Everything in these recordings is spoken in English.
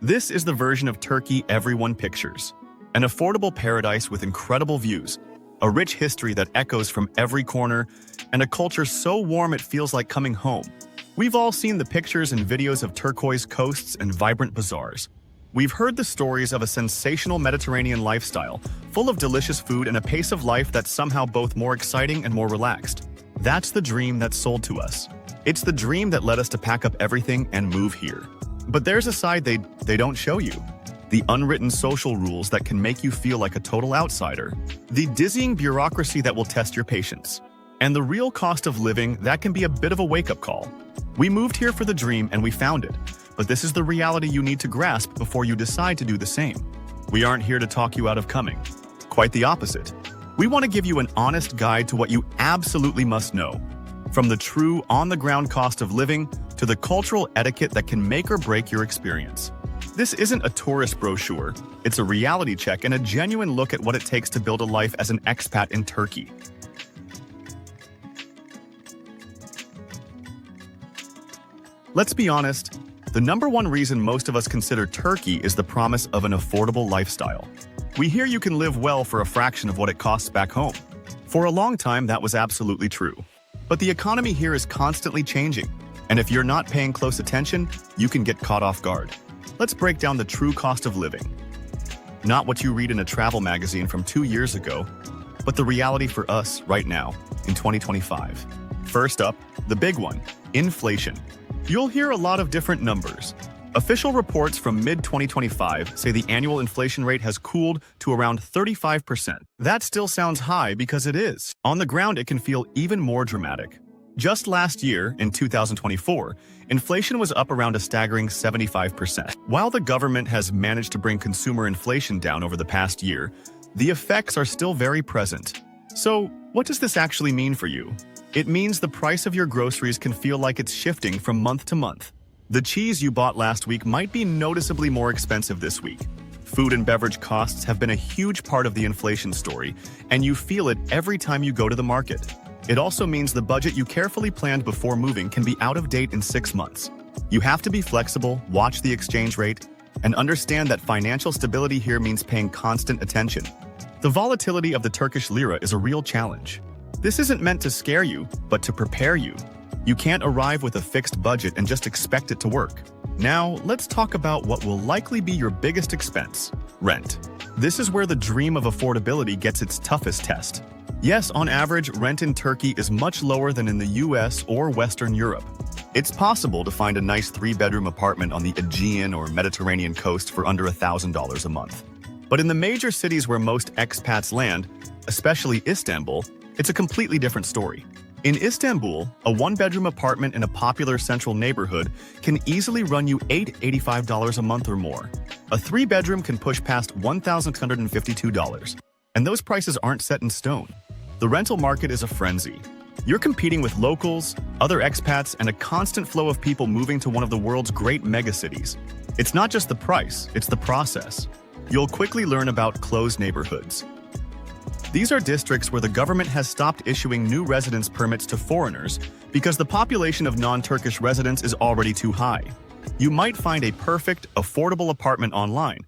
This is the version of Turkey everyone pictures. An affordable paradise with incredible views, a rich history that echoes from every corner, and a culture so warm it feels like coming home. We've all seen the pictures and videos of turquoise coasts and vibrant bazaars. We've heard the stories of a sensational Mediterranean lifestyle, full of delicious food and a pace of life that's somehow both more exciting and more relaxed. That's the dream that's sold to us. It's the dream that led us to pack up everything and move here. But there's a side they don't show you. The unwritten social rules that can make you feel like a total outsider. The dizzying bureaucracy that will test your patience. And the real cost of living that can be a bit of a wake-up call. We moved here for the dream and we found it. But this is the reality you need to grasp before you decide to do the same. We aren't here to talk you out of coming. Quite the opposite. We want to give you an honest guide to what you absolutely must know. From the true on-the-ground cost of living to the cultural etiquette that can make or break your experience. This isn't a tourist brochure. It's a reality check and a genuine look at what it takes to build a life as an expat in Turkey. Let's be honest, the number one reason most of us consider Turkey is the promise of an affordable lifestyle. We hear you can live well for a fraction of what it costs back home. For a long time, that was absolutely true. But the economy here is constantly changing, and if you're not paying close attention, you can get caught off guard. Let's break down the true cost of living. Not what you read in a travel magazine from 2 years ago, but the reality for us right now, in 2025. First up, the big one, inflation. You'll hear a lot of different numbers. Official reports from mid-2025 say the annual inflation rate has cooled to around 35%. That still sounds high because it is. On the ground, it can feel even more dramatic. Just last year, in 2024, inflation was up around a staggering 75%. While the government has managed to bring consumer inflation down over the past year, the effects are still very present. So, what does this actually mean for you? It means the price of your groceries can feel like it's shifting from month to month. The cheese you bought last week might be noticeably more expensive this week. Food and beverage costs have been a huge part of the inflation story, and you feel it every time you go to the market. It also means the budget you carefully planned before moving can be out of date in 6 months. You have to be flexible, watch the exchange rate, and understand that financial stability here means paying constant attention. The volatility of the Turkish lira is a real challenge. This isn't meant to scare you, but to prepare you. You can't arrive with a fixed budget and just expect it to work. Now, let's talk about what will likely be your biggest expense: rent. This is where the dream of affordability gets its toughest test. Yes, on average, rent in Turkey is much lower than in the US or Western Europe. It's possible to find a nice 3-bedroom apartment on the Aegean or Mediterranean coast for under $1,000 a month. But in the major cities where most expats land, especially Istanbul, it's a completely different story. In Istanbul, a 1-bedroom apartment in a popular central neighborhood can easily run you $85 a month or more. A 3-bedroom can push past $1,652. And those prices aren't set in stone. The rental market is a frenzy. You're competing with locals, other expats, and a constant flow of people moving to one of the world's great megacities. It's not just the price, it's the process. You'll quickly learn about closed neighborhoods. These are districts where the government has stopped issuing new residence permits to foreigners because the population of non-Turkish residents is already too high. You might find a perfect, affordable apartment online,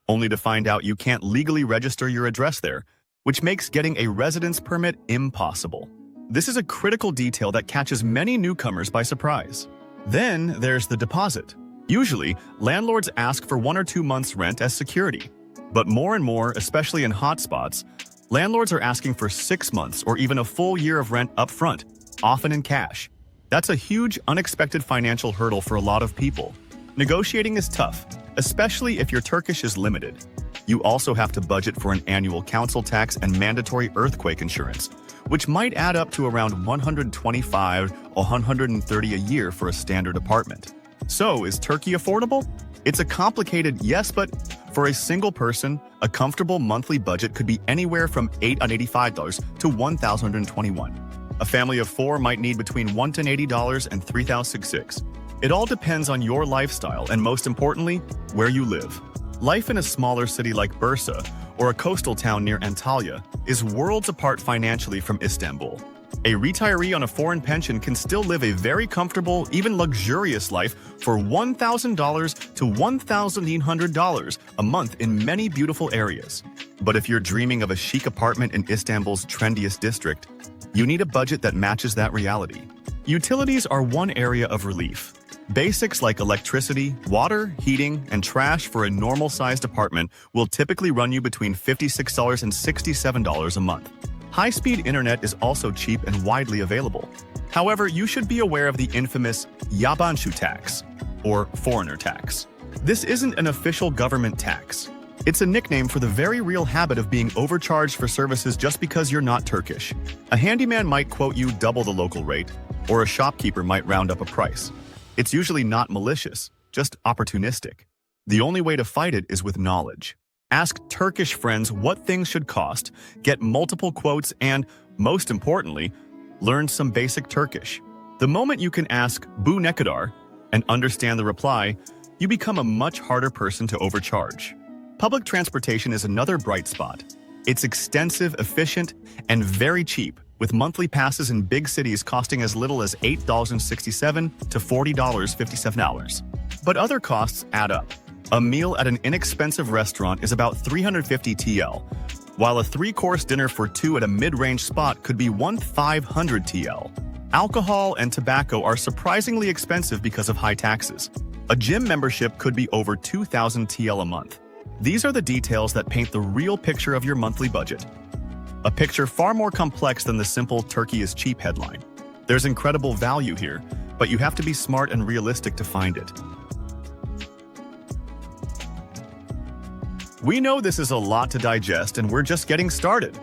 only to find out you can't legally register your address there, which makes getting a residence permit impossible. This is a critical detail that catches many newcomers by surprise. Then there's the deposit. Usually, landlords ask for 1 or 2 months' rent as security. But more and more, especially in hotspots, landlords are asking for 6 months or even a full year of rent up front, often in cash. That's a huge, unexpected financial hurdle for a lot of people. Negotiating is tough, especially if your Turkish is limited. You also have to budget for an annual council tax and mandatory earthquake insurance, which might add up to around $125 or $130 a year for a standard apartment. So, is Turkey affordable? It's a complicated yes, but for a single person, a comfortable monthly budget could be anywhere from $885 to $1,021. A family of 4 might need between $180 and $3,066. It all depends on your lifestyle and, most importantly, where you live. Life in a smaller city like Bursa or a coastal town near Antalya is worlds apart financially from Istanbul. A retiree on a foreign pension can still live a very comfortable, even luxurious life for $1,000 to $1,800 a month in many beautiful areas. But if you're dreaming of a chic apartment in Istanbul's trendiest district, you need a budget that matches that reality. Utilities are one area of relief. Basics like electricity, water, heating, and trash for a normal-sized apartment will typically run you between $56 and $67 a month. High-speed internet is also cheap and widely available. However, you should be aware of the infamous yabancı tax, or foreigner tax. This isn't an official government tax. It's a nickname for the very real habit of being overcharged for services just because you're not Turkish. A handyman might quote you double the local rate, or a shopkeeper might round up a price. It's usually not malicious, just opportunistic. The only way to fight it is with knowledge. Ask Turkish friends what things should cost, get multiple quotes, and, most importantly, learn some basic Turkish. The moment you can ask "Bu ne kadar" and understand the reply, you become a much harder person to overcharge. Public transportation is another bright spot. It's extensive, efficient, and very cheap, with monthly passes in big cities costing as little as $8.67 to $40.57. But other costs add up. A meal at an inexpensive restaurant is about 350 TL, while a 3-course dinner for two at a mid-range spot could be 1,500 TL. Alcohol and tobacco are surprisingly expensive because of high taxes. A gym membership could be over 2,000 TL a month. These are the details that paint the real picture of your monthly budget. A picture far more complex than the simple "Turkey is cheap" headline. There's incredible value here, but you have to be smart and realistic to find it. We know this is a lot to digest, and we're just getting started.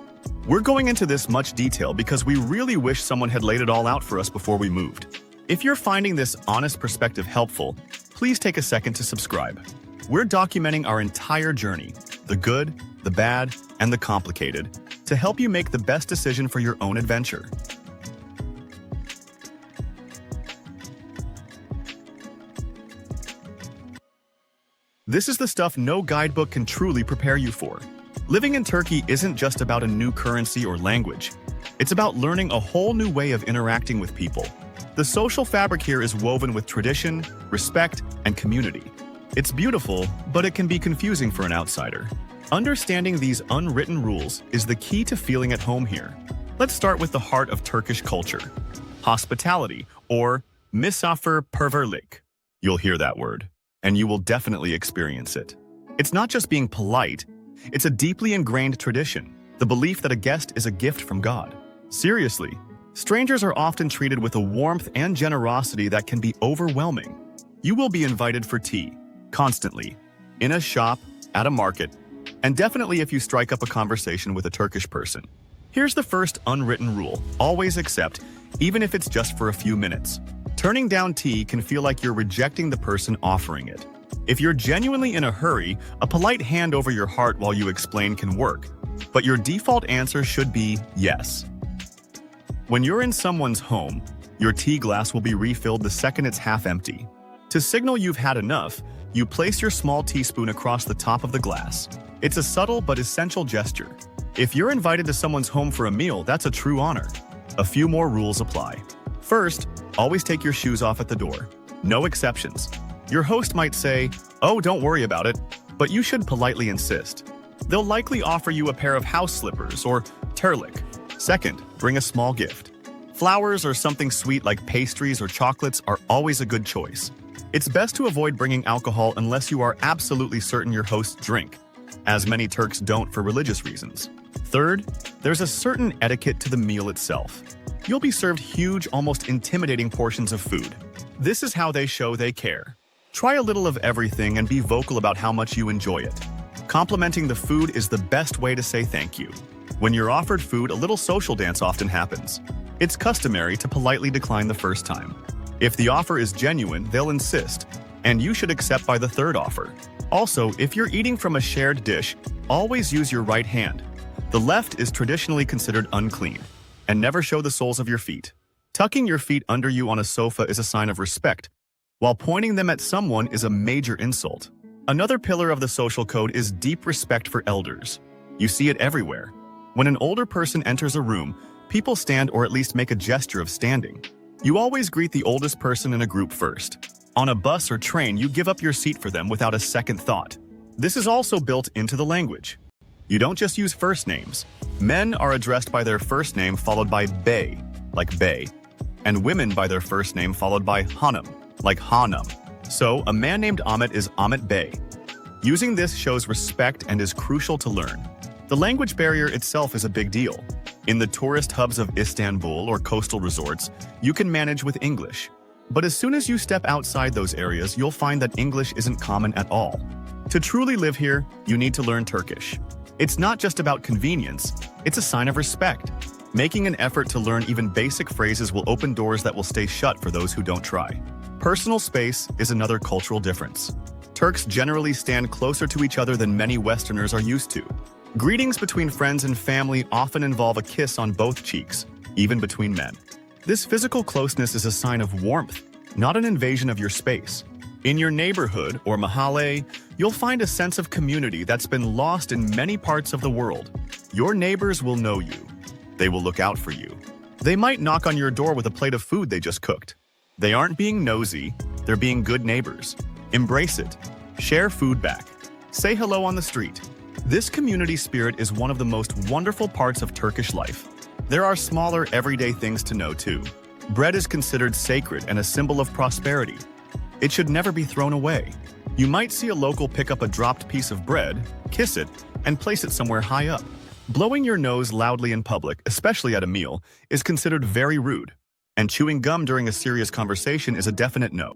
We're going into this much detail because we really wish someone had laid it all out for us before we moved. If you're finding this honest perspective helpful, please take a second to subscribe. We're documenting our entire journey, the good, the bad, and the complicated, to help you make the best decision for your own adventure. This is the stuff no guidebook can truly prepare you for. Living in Turkey isn't just about a new currency or language. It's about learning a whole new way of interacting with people. The social fabric here is woven with tradition, respect, and community. It's beautiful, but it can be confusing for an outsider. Understanding these unwritten rules is the key to feeling at home here. Let's start with the heart of Turkish culture: hospitality, or misafirperverlik. You'll hear that word, and you will definitely experience it. It's not just being polite, it's a deeply ingrained tradition, the belief that a guest is a gift from God. Seriously, strangers are often treated with a warmth and generosity that can be overwhelming. You will be invited for tea, constantly, in a shop, at a market, and definitely if you strike up a conversation with a Turkish person. Here's the first unwritten rule: always accept, even if it's just for a few minutes. Turning down tea can feel like you're rejecting the person offering it. If you're genuinely in a hurry, a polite hand over your heart while you explain can work, but your default answer should be yes. When you're in someone's home, your tea glass will be refilled the second it's half empty. To signal you've had enough, you place your small teaspoon across the top of the glass. It's a subtle but essential gesture. If you're invited to someone's home for a meal, that's a true honor. A few more rules apply. First, always take your shoes off at the door. No exceptions. Your host might say, "Oh, don't worry about it," but you should politely insist. They'll likely offer you a pair of house slippers or terlik. Second, bring a small gift. Flowers or something sweet like pastries or chocolates are always a good choice. It's best to avoid bringing alcohol unless you are absolutely certain your hosts drink, as many Turks don't for religious reasons. Third, there's a certain etiquette to the meal itself. You'll be served huge, almost intimidating portions of food. This is how they show they care. Try a little of everything and be vocal about how much you enjoy it. Complimenting the food is the best way to say thank you. When you're offered food, a little social dance often happens. It's customary to politely decline the first time. If the offer is genuine, they'll insist, and you should accept by the third offer. Also, if you're eating from a shared dish, always use your right hand. The left is traditionally considered unclean, and never show the soles of your feet. Tucking your feet under you on a sofa is a sign of respect, while pointing them at someone is a major insult. Another pillar of the social code is deep respect for elders. You see it everywhere. When an older person enters a room, People stand or at least make a gesture of standing. You always greet the oldest person in a group first. On a bus or train, you give up your seat for them without a second thought. This is also built into the language. You don't just use first names. Men are addressed by their first name followed by bey, like bey, and women by their first name followed by hanım, like hanım. So, a man named Ahmet is Ahmet Bey. Using this shows respect and is crucial to learn. The language barrier itself is a big deal. In the tourist hubs of Istanbul or coastal resorts, you can manage with English. But as soon as you step outside those areas, you'll find that English isn't common at all. To truly live here, you need to learn Turkish. It's not just about convenience, it's a sign of respect. Making an effort to learn even basic phrases will open doors that will stay shut for those who don't try. Personal space is another cultural difference. Turks generally stand closer to each other than many Westerners are used to. Greetings between friends and family often involve a kiss on both cheeks, even between men. This physical closeness is a sign of warmth, not an invasion of your space. In your neighborhood, or mahalle, you'll find a sense of community that's been lost in many parts of the world. Your neighbors will know you. They will look out for you. They might knock on your door with a plate of food they just cooked. They aren't being nosy, they're being good neighbors. Embrace it. Share food back. Say hello on the street. This community spirit is one of the most wonderful parts of Turkish life. There are smaller, everyday things to know too. Bread is considered sacred and a symbol of prosperity. It should never be thrown away. You might see a local pick up a dropped piece of bread, kiss it, and place it somewhere high up. Blowing your nose loudly in public, especially at a meal, is considered very rude. And chewing gum during a serious conversation is a definite no.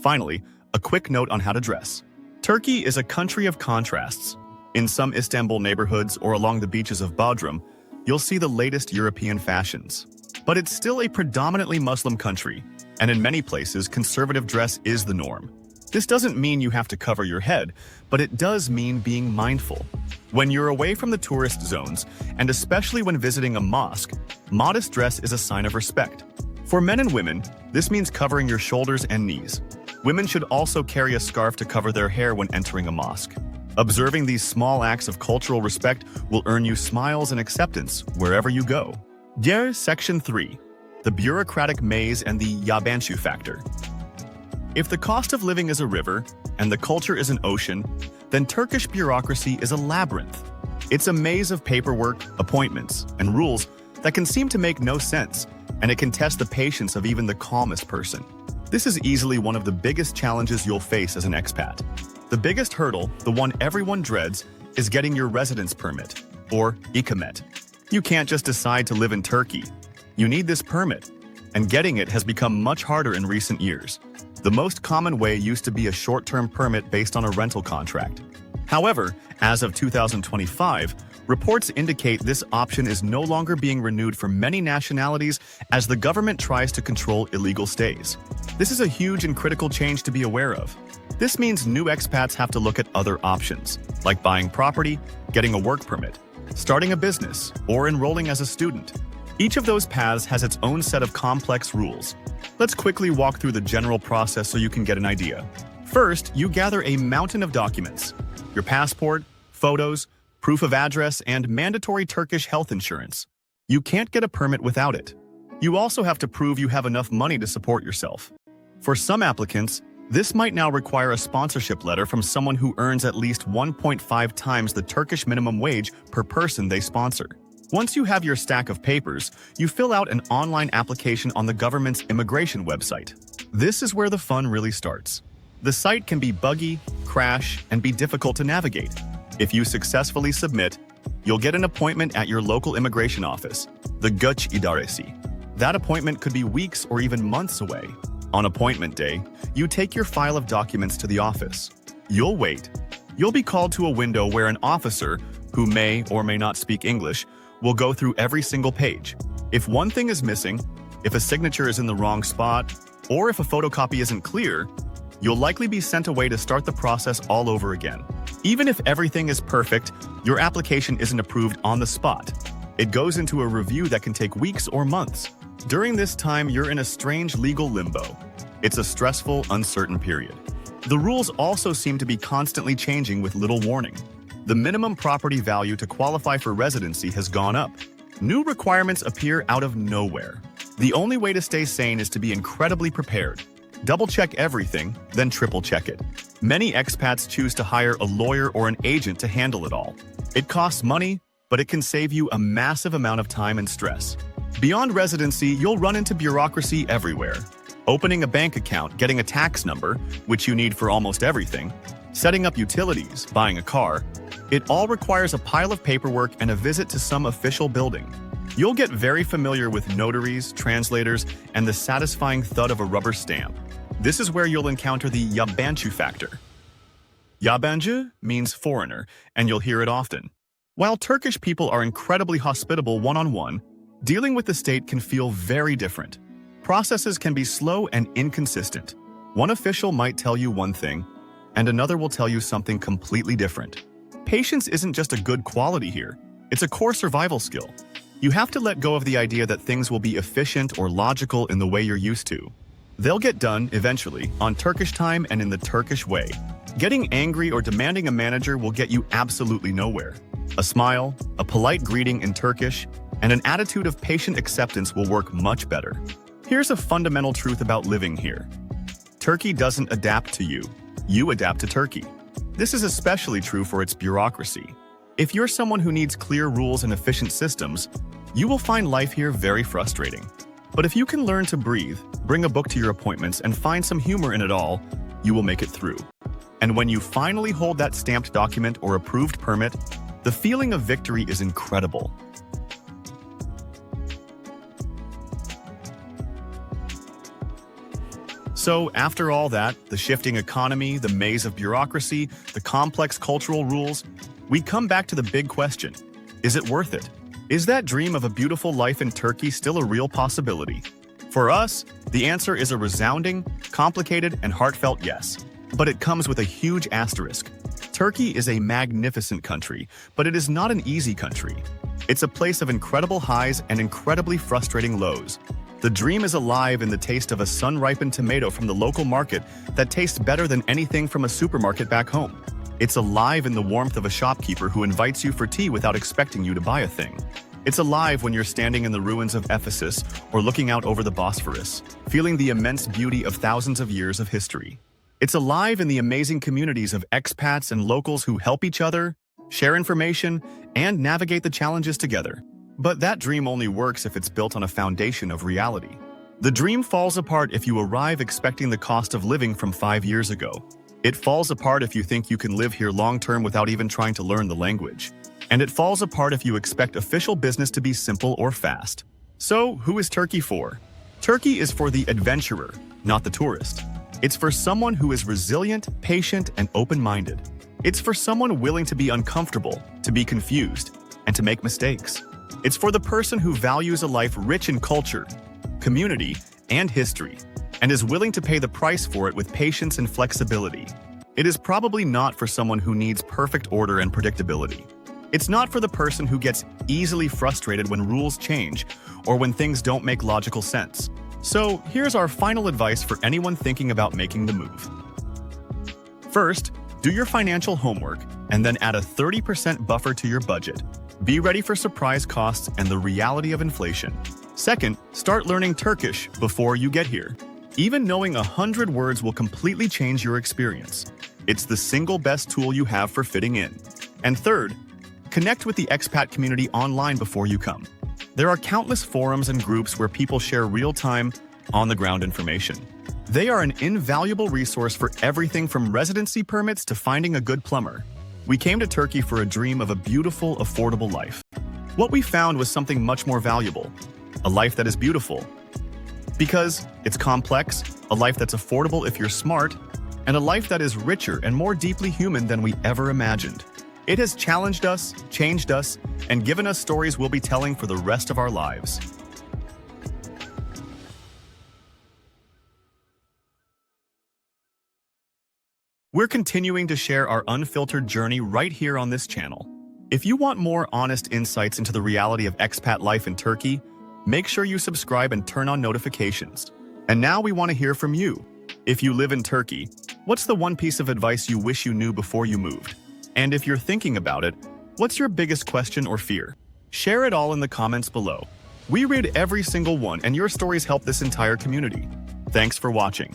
Finally, a quick note on how to dress. Turkey is a country of contrasts. In some Istanbul neighborhoods or along the beaches of Bodrum, you'll see the latest European fashions. But it's still a predominantly Muslim country, and in many places, conservative dress is the norm. This doesn't mean you have to cover your head, but it does mean being mindful. When you're away from the tourist zones, and especially when visiting a mosque, modest dress is a sign of respect. For men and women, this means covering your shoulders and knees. Women should also carry a scarf to cover their hair when entering a mosque. Observing these small acts of cultural respect will earn you smiles and acceptance wherever you go. Section 3. The bureaucratic maze and the yabancı factor. If the cost of living is a river and the culture is an ocean, then Turkish bureaucracy is a labyrinth. It's a maze of paperwork, appointments, and rules that can seem to make no sense, and it can test the patience of even the calmest person. This is easily one of the biggest challenges you'll face as an expat. The biggest hurdle, the one everyone dreads, is getting your residence permit, or ikamet. You can't just decide to live in Turkey. You need this permit, and getting it has become much harder in recent years. The most common way used to be a short-term permit based on a rental contract. However, as of 2025, reports indicate this option is no longer being renewed for many nationalities as the government tries to control illegal stays. This is a huge and critical change to be aware of. This means new expats have to look at other options, like buying property, getting a work permit, starting a business, or enrolling as a student. Each of those paths has its own set of complex rules. Let's quickly walk through the general process so you can get an idea. First, you gather a mountain of documents: your passport, photos, proof of address, and mandatory Turkish health insurance. You can't get a permit without it. You also have to prove you have enough money to support yourself. For some applicants, this might now require a sponsorship letter from someone who earns at least 1.5 times the Turkish minimum wage per person they sponsor. Once you have your stack of papers, you fill out an online application on the government's immigration website. This is where the fun really starts. The site can be buggy, crash, and be difficult to navigate. If you successfully submit, you'll get an appointment at your local immigration office, the Göç İdaresi. That appointment could be weeks or even months away. On appointment day, you take your file of documents to the office. You'll wait. You'll be called to a window where an officer, who may or may not speak English, will go through every single page. If one thing is missing, if a signature is in the wrong spot, or if a photocopy isn't clear, you'll likely be sent away to start the process all over again. Even if everything is perfect, your application isn't approved on the spot. It goes into a review that can take weeks or months. During this time, you're in a strange legal limbo. It's a stressful, uncertain period. The rules also seem to be constantly changing with little warning. The minimum property value to qualify for residency has gone up. New requirements appear out of nowhere. The only way to stay sane is to be incredibly prepared. Double-check everything, then triple-check it. Many expats choose to hire a lawyer or an agent to handle it all. It costs money, but it can save you a massive amount of time and stress. Beyond residency, you'll run into bureaucracy everywhere. Opening a bank account, getting a tax number, which you need for almost everything, setting up utilities, buying a car, it all requires a pile of paperwork and a visit to some official building. You'll get very familiar with notaries, translators, and the satisfying thud of a rubber stamp. This is where you'll encounter the yabancı factor. Yabancı means foreigner, and you'll hear it often. While Turkish people are incredibly hospitable one-on-one, dealing with the state can feel very different. Processes can be slow and inconsistent. One official might tell you one thing, and another will tell you something completely different. Patience isn't just a good quality here, it's a core survival skill. You have to let go of the idea that things will be efficient or logical in the way you're used to. They'll get done, eventually, on Turkish time and in the Turkish way. Getting angry or demanding a manager will get you absolutely nowhere. A smile, a polite greeting in Turkish, and an attitude of patient acceptance will work much better. Here's a fundamental truth about living here. Turkey doesn't adapt to you. You adapt to Turkey. This is especially true for its bureaucracy. If you're someone who needs clear rules and efficient systems, you will find life here very frustrating. But if you can learn to breathe, bring a book to your appointments, and find some humor in it all, you will make it through. And when you finally hold that stamped document or approved permit, the feeling of victory is incredible. So, after all that, the shifting economy, the maze of bureaucracy, the complex cultural rules, we come back to the big question. Is it worth it? Is that dream of a beautiful life in Turkey still a real possibility? For us, the answer is a resounding, complicated, and heartfelt yes. But it comes with a huge asterisk. Turkey is a magnificent country, but it is not an easy country. It's a place of incredible highs and incredibly frustrating lows. The dream is alive in the taste of a sun-ripened tomato from the local market that tastes better than anything from a supermarket back home. It's alive in the warmth of a shopkeeper who invites you for tea without expecting you to buy a thing. It's alive when you're standing in the ruins of Ephesus or looking out over the Bosphorus, feeling the immense beauty of thousands of years of history. It's alive in the amazing communities of expats and locals who help each other, share information, and navigate the challenges together. But that dream only works if it's built on a foundation of reality. The dream falls apart if you arrive expecting the cost of living from 5 years ago. It falls apart if you think you can live here long-term without even trying to learn the language. And it falls apart if you expect official business to be simple or fast. So, who is Turkey for? Turkey is for the adventurer, not the tourist. It's for someone who is resilient, patient, and open-minded. It's for someone willing to be uncomfortable, to be confused, and to make mistakes. It's for the person who values a life rich in culture, community, and history, and is willing to pay the price for it with patience and flexibility. It is probably not for someone who needs perfect order and predictability. It's not for the person who gets easily frustrated when rules change or when things don't make logical sense. So, here's our final advice for anyone thinking about making the move. First, do your financial homework and then add a 30% buffer to your budget. Be ready for surprise costs and the reality of inflation. Second, start learning Turkish before you get here. Even knowing 100 words will completely change your experience. It's the single best tool you have for fitting in. And third, connect with the expat community online before you come. There are countless forums and groups where people share real-time, on-the-ground information. They are an invaluable resource for everything from residency permits to finding a good plumber. We came to Turkey for a dream of a beautiful, affordable life. What we found was something much more valuable, a life that is beautiful. Because it's complex, a life that's affordable if you're smart, and a life that is richer and more deeply human than we ever imagined. It has challenged us, changed us, and given us stories we'll be telling for the rest of our lives. We're continuing to share our unfiltered journey right here on this channel. If you want more honest insights into the reality of expat life in Turkey, make sure you subscribe and turn on notifications. And now we want to hear from you. If you live in Turkey, what's the one piece of advice you wish you knew before you moved? And if you're thinking about it, what's your biggest question or fear? Share it all in the comments below. We read every single one, and your stories help this entire community. Thanks for watching.